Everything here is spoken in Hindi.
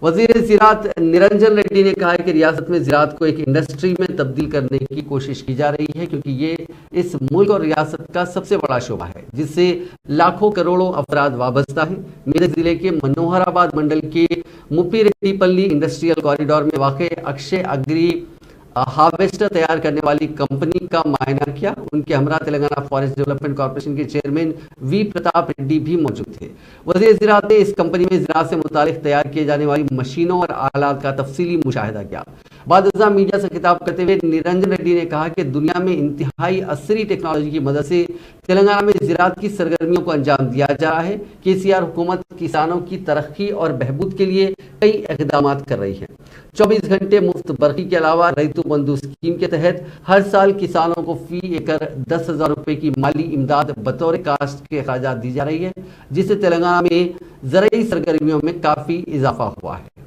वजीर ज़राअत निरंजन रेड्डी ने कहा है कि रियासत में ज़राअत को एक इंडस्ट्री में तब्दील करने की कोशिश की जा रही है, क्योंकि ये इस मुल्क और रियासत का सबसे बड़ा शोबा है जिससे लाखों करोड़ों अफराद वाबस्ता हैं। मेरठ जिले के मनोहराबाद मंडल के मुप्पीरेड्डीपल्ली इंडस्ट्रियल कॉरिडोर में वाक़ अक्षय अग्री हार्वेस्टर तैयार करने वाली कंपनी का मुआयना किया। उनके हमरा तेलंगाना फॉरेस्ट डेवलपमेंट कॉर्पोरेशन के चेयरमैन वी प्रताप रेड्डी भी मौजूद थे। वज़ीर ज़राअत ने इस कंपनी में ज़राअत से मुतालिक तैयार किए जाने वाली मशीनों और आलात का तफसीली मुशाहिदा किया। बाद मीडिया से खिताब करते हुए निरंजन रेड्डी ने कहा कि दुनिया में इंतहाई असरी टेक्नोलॉजी की मदद से तेलंगाना में ज़राअत की सरगर्मियों को अंजाम दिया जा रहा है। KCR हुकूमत किसानों की तरक्की और बहबूद के लिए कई इक़दाम कर रही है। 24 घंटे मुफ्त बरकी के अलावा रैतु बंधु स्कीम के तहत हर साल किसानों को फी एकड़ 10,000 रुपए की माली इमदाद बतौर काश्त के अखराजात दी जा रही है, जिससे तेलंगाना में ज़रूरी सरगर्मियों में काफ़ी इजाफा हुआ है।